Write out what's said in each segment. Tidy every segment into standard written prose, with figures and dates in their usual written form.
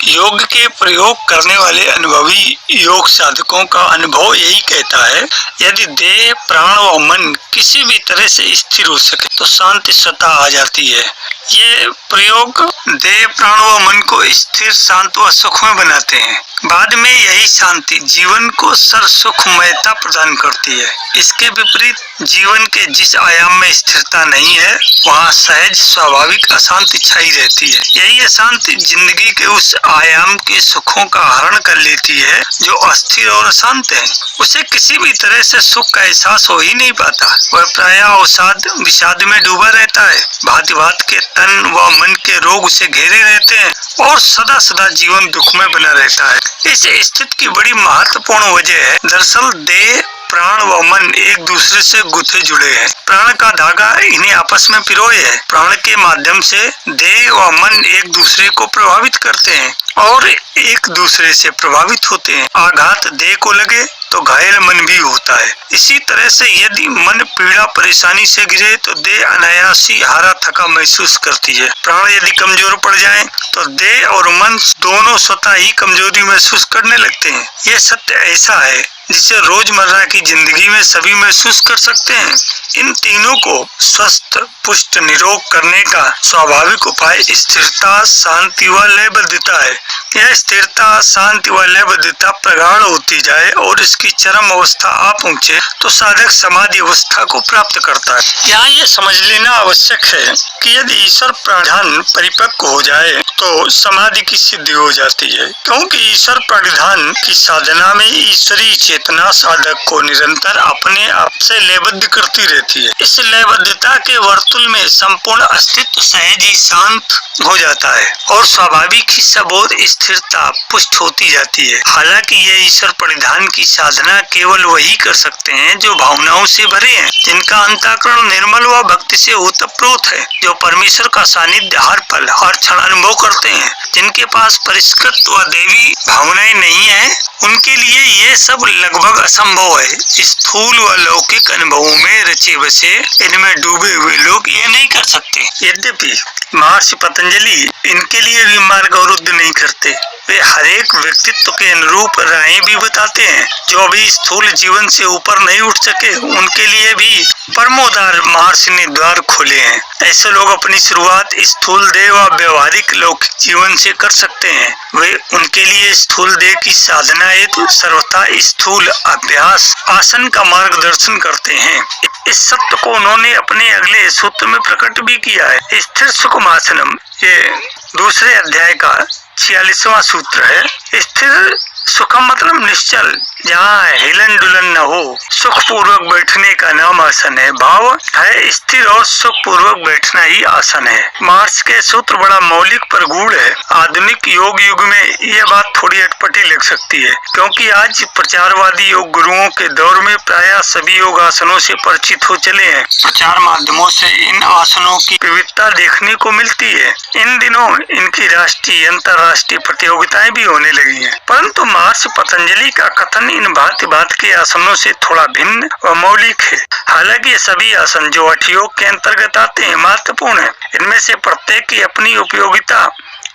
योग के प्रयोग करने वाले अनुभवी योग साधकों का अनुभव यही कहता है, यदि देह, प्राण व मन किसी भी तरह से स्थिर हो सके तो शांति स्वतः आ जाती है। ये प्रयोग देह, प्राण व मन को स्थिर, शांत व सुखमय बनाते हैं। बाद में यही शांति जीवन को सुखमयता प्रदान करती है। इसके विपरीत जीवन के जिस आयाम में स्थिरता नहीं है, वहाँ सहज स्वाभाविक अशांति छाई रहती है। यही अशांति जिंदगी के उस आयाम के सुखों का हरण कर लेती है जो अस्थिर और अशांत है। उसे किसी भी तरह से सुख का एहसास हो ही नहीं पाता। वह प्रायः अवसाद, विषाद में डूबा रहता है। भांति भांति के तन व मन के रोग उसे घेरे रहते हैं और सदा सदा जीवन दुख में बना रहता है। इस स्थिति की बड़ी महत्वपूर्ण वजह है, दरअसल देह, प्राण व मन एक दूसरे से गुथे जुड़े हैं। प्राण का धागा इन्हें आपस में पिरोए है। प्राण के माध्यम से देह व मन एक दूसरे को प्रभावित करते हैं और एक दूसरे से प्रभावित होते हैं। आघात देह को लगे तो घायल मन भी होता है। इसी तरह से यदि मन पीड़ा परेशानी से गिरे तो देह अनायास ही हारा थका महसूस करती है। प्राण यदि कमजोर पड़ जाए तो देह और मन दोनों स्वतः ही कमजोरी महसूस करने लगते हैं। यह सत्य ऐसा है जिसे रोजमर्रा की जिंदगी में सभी महसूस कर सकते हैं। इन तीनों को स्वस्थ, पुष्ट, निरोग करने का स्वाभाविक उपाय स्थिरता, शांति व लयबद्धता है। यह स्थिरता, शांति व लयबद्धता प्रगाढ़ होती जाए और इसकी चरम अवस्था आ पहुँचे तो साधक समाधि अवस्था को प्राप्त करता है। यहाँ ये समझ लेना आवश्यक है कि यदि ईश्वर प्राधान परिपक्व हो जाए तो समाधि की सिद्धि हो जाती है, क्योंकि ईश्वर प्राधान की साधना में ईश्वरीय चेतना साधक को निरंतर अपने आप से लयबद्ध करती रहती है। इस लयबद्धता के वर्तुल में संपूर्ण अस्तित्व सहज ही शांत हो जाता है और स्वाभाविक ही सबोध स्थिरता पुष्ट होती जाती है। हालांकि यह ईश्वर परिधान की साधना केवल वही कर सकते हैं जो भावनाओं से भरे हैं, जिनका अंतःकरण निर्मल व भक्ति से ओतप्रोत है, जो परमेश्वर का सानिध्य हर पल हर क्षण अनुभव करते हैं। जिनके पास परिष्कृत व देवी भावनाएं नहीं है, उनके लिए ये सब लगभग असंभव है। स्थूल व लौकिक अनुभवों में रचे बसे इनमें डूबे हुए लोग ये नहीं कर सकते। यद्यपि महर्षि पतंजलि इनके लिए भी मार्ग अवरुद्ध नहीं करते। वे हरेक व्यक्तित्व के अनुरूप राहें भी बताते हैं। जो अभी स्थूल जीवन से ऊपर नहीं उठ सके, उनके लिए भी परमोदार महर्षि ने द्वार खोले हैं। ऐसे लोग अपनी शुरुआत स्थूल देह व व्यवहारिक लौकिक जीवन से कर सकते हैं। वे उनके लिए स्थूल देह की साधना हेतु सर्वथा स्थूल अभ्यास आसन का मार्गदर्शन करते हैं। इस सत्य को उन्होंने अपने अगले सूत्र में प्रकट भी किया है। स्थिर सुखमासनम, ये दूसरे अध्याय का 46वां सूत्र है। स्थिर सुखम मतलब निश्चल, जहाँ हिलन डुलन न हो, सुख पूर्वक बैठने का नाम आसन है। भाव है स्थिर और सुख पूर्वक बैठना ही आसन है। महर्षि के सूत्र बड़ा मौलिक पर गूढ़ है। आधुनिक योग युग में यह बात थोड़ी अटपटी लग सकती है, क्योंकि आज प्रचारवादी योग गुरुओं के दौर में प्रायः सभी योग आसनों से परिचित हो चले हैं। प्रचार माध्यमों से इन आसनों की विविधता देखने को मिलती है। इन दिनों इनकी राष्ट्रीय अंतर्राष्ट्रीय प्रतियोगिताएं भी होने लगी हैं। परंतु महर्षि पतंजलि का कथन इन भांति भांति के आसनों से थोड़ा भिन्न व मौलिक है। हालांकि ये सभी आसन जो हठ योग के अंतर्गत आते हैं महत्वपूर्ण है। इनमें से प्रत्येक की अपनी उपयोगिता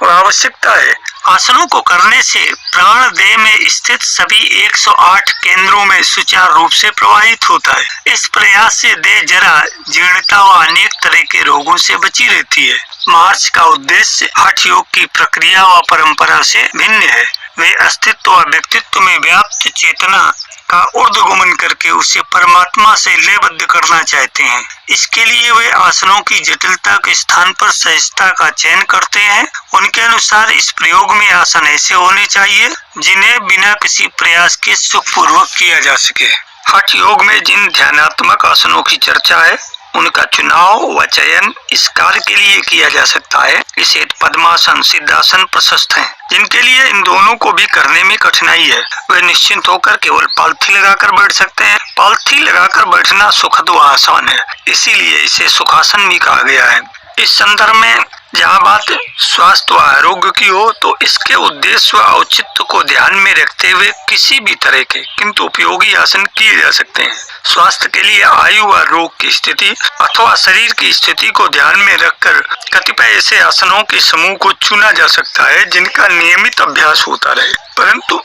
व आवश्यकता है। आसनों को करने से प्राण देह में स्थित सभी 108 केंद्रों में सुचारू रूप से प्रवाहित होता है। इस प्रयास से देह जरा, जीर्णता व अनेक तरह के रोगों से बची रहती है। महर्षि का उद्देश्य हठ योग की प्रक्रिया व परंपरा से भिन्न है। वे अस्तित्व व व्यक्तित्व में व्याप्त चेतना का ऊर्ध्वगमन करके उसे परमात्मा से लयबद्ध करना चाहते हैं। इसके लिए वे आसनों की जटिलता के स्थान पर सहजता का चयन करते हैं। उनके अनुसार इस प्रयोग में आसन ऐसे होने चाहिए जिन्हें बिना किसी प्रयास के सुखपूर्वक किया जा सके। हठ योग में जिन ध्यानात्मक आसनों की चर्चा है, उनका चुनाव व चयन इस कार्य के लिए किया जा सकता है। इसे पद्मासन, सिद्धासन प्रशस्त हैं। जिनके लिए इन दोनों को भी करने में कठिनाई है, वे निश्चिंत होकर केवल पालथी लगाकर बैठ सकते हैं। पालथी लगाकर बैठना सुखद व आसान है, इसीलिए इसे सुखासन भी कहा गया है। इस संदर्भ में जहाँ बात स्वास्थ्य व आरोग्य की हो तो इसके उद्देश्य व औचित्य को ध्यान में रखते हुए किसी भी तरह के किंतु उपयोगी आसन किए जा सकते हैं। स्वास्थ्य के लिए आयु व रोग की स्थिति अथवा शरीर की स्थिति को ध्यान में रखकर कतिपय ऐसे आसनों के समूह को चुना जा सकता है जिनका नियमित अभ्यास होता रहे। परंतु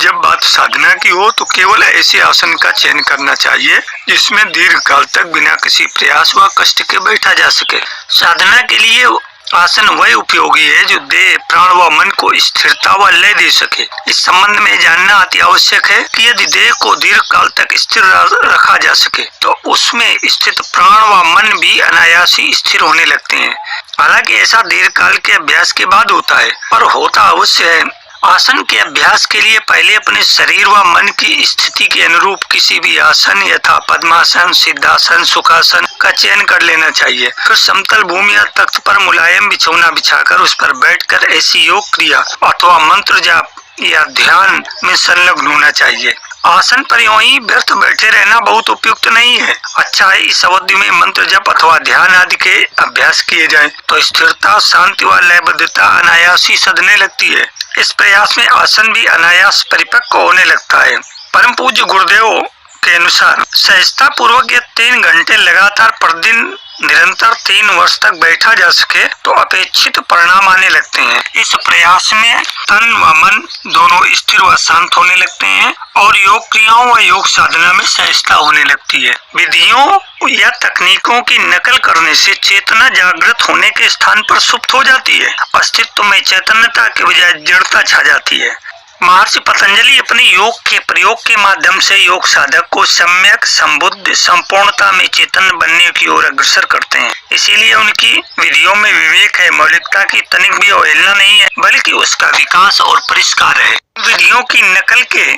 जब बात साधना की हो तो केवल ऐसे आसन का चयन करना चाहिए जिसमें दीर्घ काल तक बिना किसी प्रयास व कष्ट के बैठा जा सके। साधना के लिए आसन वह उपयोगी है जो देह, प्राण व मन को स्थिरता व लय दे सके। इस संबंध में जानना अति आवश्यक है कि यदि देह को दीर्घ काल तक स्थिर रखा जा सके तो उसमें स्थित प्राण व मन भी अनायास ही स्थिर होने लगते हैं। हालांकि ऐसा दीर्घ काल के अभ्यास के बाद होता है, पर होता अवश्य है। आसन के अभ्यास के लिए पहले अपने शरीर व मन की स्थिति के अनुरूप किसी भी आसन यथा पद्मासन, सिद्धासन, सुखासन का चयन कर लेना चाहिए। फिर समतल भूमि या तख्त पर मुलायम बिछौना बिछाकर उस पर बैठकर ऐसी योग क्रिया अथवा मंत्र जाप या ध्यान में संलग्न होना चाहिए। आसन पर यूं ही व्यर्थ बैठे रहना बहुत उपयुक्त नहीं है। अच्छा है इस अवधि में मंत्र जप अथवा ध्यान आदि के अभ्यास किए जाएं, तो स्थिरता, शांति व लयबद्धता अनायास ही सधने लगती है। इस प्रयास में आसन भी अनायास परिपक्व होने लगता है। परम पूज्य गुरुदेव के अनुसार सहजता पूर्वक ये 3 घंटे लगातार प्रतिदिन निरंतर 3 वर्ष तक बैठा जा सके तो अपेक्षित परिणाम आने लगते हैं। इस प्रयास में तन व मन दोनों स्थिर व शांत होने लगते हैं और योग क्रियाओं व योग साधना में सहजता होने लगती है। विधियों या तकनीकों की नकल करने से चेतना जागृत होने के स्थान पर सुप्त हो जाती है। अस्तित्व में चैतन्यता के बजाय जड़ता छा जाती है। महर्षि पतंजलि अपने योग के प्रयोग के माध्यम से योग साधक को सम्यक, संबुद्ध, संपूर्णता में चेतन बनने की ओर अग्रसर करते हैं। इसीलिए उनकी विधियों में विवेक है, मौलिकता की तनिक भी अवहेलना नहीं है, बल्कि उसका विकास और परिष्कार है। विधियों की नकल के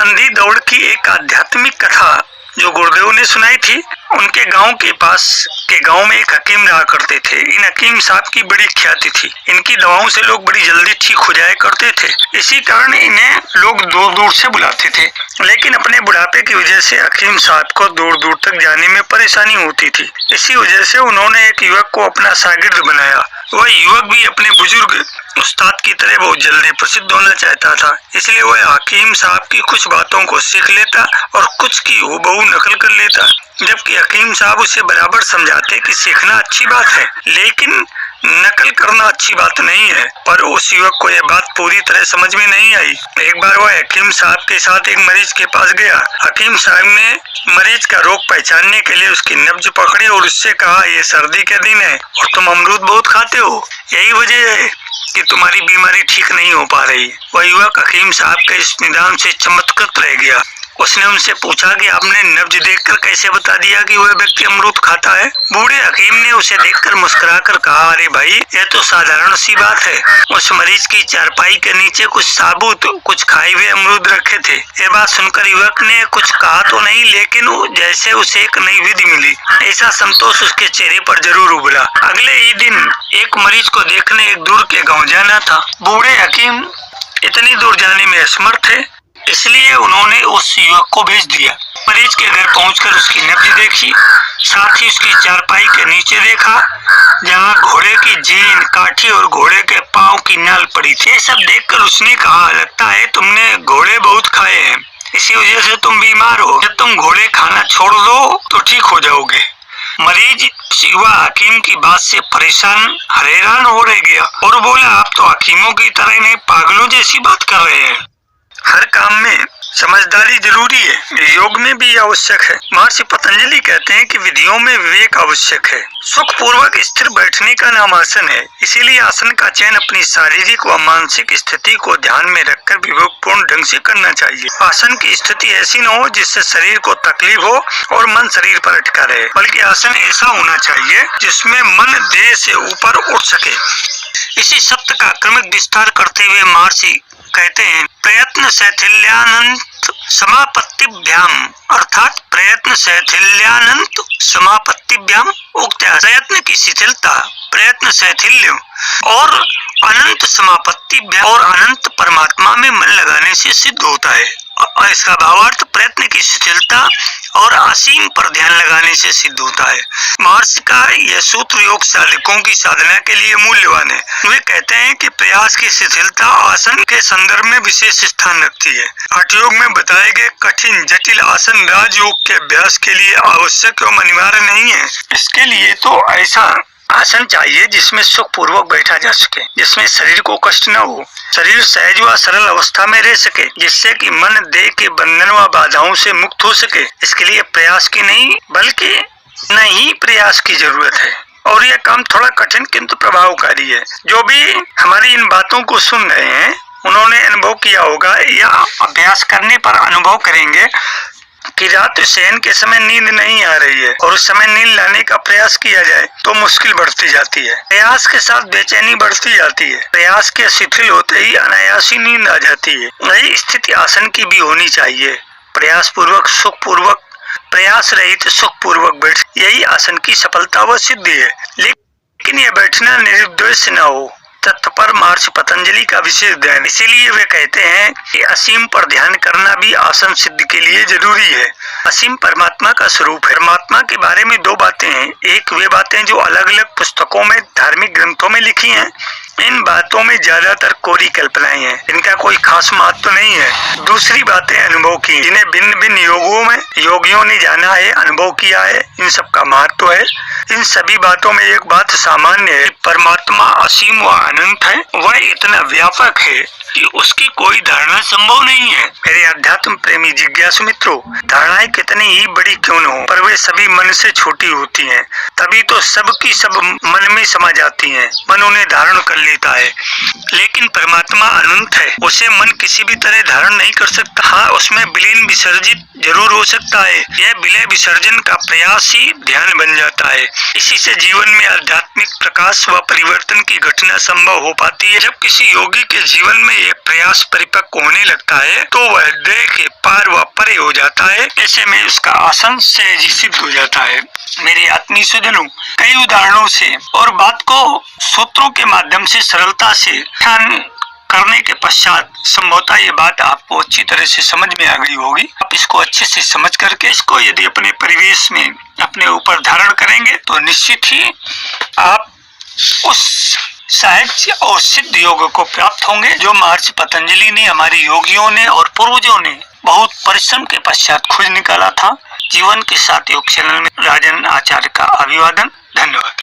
अंधी दौड़ की एक आध्यात्मिक कथा जो गुरुदेव ने सुनाई थी। उनके गांव के पास के गांव में एक हकीम रहा करते थे। इन हकीम साहब की बड़ी ख्याति थी। इनकी दवाओं से लोग बड़ी जल्दी ठीक हो जाया करते थे। इसी कारण इन्हें लोग दूर दूर से बुलाते थे। लेकिन अपने बुढ़ापे की वजह से हकीम साहब को दूर दूर तक जाने में परेशानी होती थी। इसी वजह से उन्होंने एक युवक को अपना शागिर्द बनाया। वह युवक भी अपने बुजुर्ग उस्ताद की तरह बहुत जल्दी प्रसिद्ध होना चाहता था। इसलिए वह हकीम साहब की कुछ बातों को सीख लेता और कुछ की हूबहू नकल कर लेता, जबकि हकीम साहब उसे बराबर समझाते कि सीखना अच्छी बात है लेकिन नकल करना अच्छी बात नहीं है। पर उस युवक को यह बात पूरी तरह समझ में नहीं आई। एक बार वह हकीम साहब के साथ एक मरीज के पास गया। हकीम साहब ने मरीज का रोग पहचानने के लिए उसकी नब्ज पकड़ी और उससे कहा, ये सर्दी के दिन है और तुम अमरूद बहुत खाते हो, यही वजह है कि तुम्हारी बीमारी ठीक नहीं हो पा रही। वह युवक हकीम साहब के इस निदान से चमत्कृत रह गया। उसने उनसे पूछा कि आपने नब्ज देखकर कैसे बता दिया कि वह व्यक्ति अमरूद खाता है। बूढ़े हकीम ने उसे देखकर मुस्कुराकर कहा, अरे भाई यह तो साधारण सी बात है। उस मरीज की चारपाई के नीचे कुछ साबुत, कुछ खाए हुए अमरूद रखे थे। यह बात सुनकर युवक ने कुछ कहा तो नहीं, लेकिन जैसे उसे एक नई विधि मिली ऐसा संतोष उसके चेहरे पर जरूर उभरा। अगले ही दिन एक मरीज को देखने एक दूर के गाँव जाना था। बूढ़े हकीम इतनी दूर जाने में असमर्थ थे, इसलिए उन्होंने उस युवक को भेज दिया। मरीज के घर पहुंचकर उसकी नब्ज देखी, साथ ही उसकी चारपाई के नीचे देखा जहां घोड़े की जीन, काठी और घोड़े के पांव की नाल पड़ी थी। ये सब देखकर उसने कहा, लगता है तुमने घोड़े बहुत खाए हैं, इसी वजह से तुम बीमार हो। जब तुम घोड़े खाना छोड़ दो तो ठीक हो जाओगे। मरीज युवा हकीम की बात से परेशान हैरान हो रह गया और बोला, आप तो हकीमों की तरह नहीं पागलों जैसी बात कर रहे हैं। हर काम में समझदारी जरूरी है, योग में भी आवश्यक है। महर्षि पतंजलि कहते हैं कि विधियों में विवेक आवश्यक है। सुख पूर्वक स्थिर बैठने का नाम आसन है। इसीलिए आसन का चयन अपनी शारीरिक व मानसिक स्थिति को ध्यान में रखकर विवेकपूर्ण ढंग से करना चाहिए। आसन की स्थिति ऐसी न हो जिससे शरीर को तकलीफ हो और मन शरीर पर अटका रहे, बल्कि आसन ऐसा होना चाहिए जिसमें मन देह से ऊपर उठ सके। इसी सत्य का क्रमिक विस्तार करते हुए महर्षि कहते हैं, प्रयत्न शैथिल्यानंत समापत्तिभ्याम, अर्थात प्रयत्न शैथिल्यानंत समापत्तिभ्याम उक्त्या। प्रयत्न की शिथिलता, प्रयत्न शैथिल्य और अनंत समापत्ति और अनंत परमात्मा में मन लगाने से सिद्ध होता है। और इसका भावार्थ प्रयत्न की शिथिलता और असीम पर ध्यान लगाने से सिद्ध होता है। महर्षि का यह सूत्र योग साधकों की साधना के लिए मूल्यवान है। वे कहते हैं कि प्रयास की शिथिलता आसन के संदर्भ में विशेष स्थान रखती है। हठ योग में बताए गए कठिन जटिल आसन राजयोग के अभ्यास के लिए आवश्यक एवं अनिवार्य नहीं है। इसके लिए तो ऐसा आसन चाहिए जिसमें सुख पूर्वक बैठा जा सके, जिसमें शरीर को कष्ट न हो, शरीर सहज व सरल अवस्था में रह सके, जिससे कि मन देह के बंधन व बाधाओं से मुक्त हो सके। इसके लिए प्रयास की नहीं बल्कि नहीं प्रयास की जरूरत है और यह काम थोड़ा कठिन किंतु प्रभावकारी है। जो भी हमारी इन बातों को सुन रहे हैं उन्होंने अनुभव किया होगा या अभ्यास करने पर अनुभव करेंगे कि रात शयन के समय नींद नहीं आ रही है और उस समय नींद लाने का प्रयास किया जाए तो मुश्किल बढ़ती जाती है। प्रयास के साथ बेचैनी बढ़ती जाती है। प्रयास के शिथिल होते ही अनायासी नींद आ जाती है। यही स्थिति आसन की भी होनी चाहिए। प्रयास पूर्वक सुख पूर्वक प्रयास रहित सुख पूर्वक बैठ, यही आसन की सफलता व सिद्धि है। लेकिन यह बैठना निर्द्वेष न हो, तत्पर महर्षि पतंजलि का विशेष ध्यान। इसीलिए वे कहते हैं कि असीम पर ध्यान करना भी आसन सिद्धि के लिए जरूरी है। असीम परमात्मा का स्वरूप है। परमात्मा के बारे में दो बातें हैं। एक वे बातें जो अलग अलग पुस्तकों में धार्मिक ग्रंथों में लिखी हैं, इन बातों में ज्यादातर कोरी कल्पनाएं हैं, इनका कोई खास महत्व नहीं है। दूसरी बातें अनुभव की, जिन्हें भिन्न भिन्न योगों में योगियों ने जाना है, अनुभव किया है, इन सब का महत्व है। इन सभी बातों में एक बात सामान्य है, परमात्मा असीम व अनंत है। वह इतना व्यापक है कि उसकी कोई धारणा संभव नहीं है। मेरे अध्यात्म प्रेमी जिज्ञासु मित्रों, धारणाएं कितनी ही बड़ी क्यों न हो, पर वे सभी मन से छोटी होती हैं। तभी तो सबकी सब मन में समा जाती हैं। मन उन्हें धारण कर लेता है। लेकिन परमात्मा अनंत है, उसे मन किसी भी तरह धारण नहीं कर सकता। हाँ, उसमें विलीन विसर्जित जरूर हो सकता है। यह विलय विसर्जन का प्रयास ही ध्यान बन जाता है। इसी से जीवन में आध्यात्मिक प्रकाश व परिवर्तन की घटना संभव हो पाती है। जब किसी योगी के जीवन में यह प्रयास परिपक्व होने लगता है तो वह देह के पार व परे हो जाता है। ऐसे में उसका आसन सहज सिद्ध हो जाता है। मेरे आत्मीय सज्जनों, कई उदाहरणों से और बात को सूत्रों के माध्यम से सरलता से ध्यान करने के पश्चात संभवतः ये बात आपको अच्छी तरह से समझ में आ गई होगी। आप इसको अच्छे से समझ करके इसको यदि अपने परिवेश में अपने ऊपर धारण करेंगे तो निश्चित ही आप उस सहज और सिद्ध योग को प्राप्त होंगे जो महर्षि पतंजलि ने, हमारे योगियों ने और पूर्वजों ने बहुत परिश्रम के पश्चात खोज निकाला था। जीवन के साथ योग चैनल में राजन आचार्य का अभिवादन। धन्यवाद।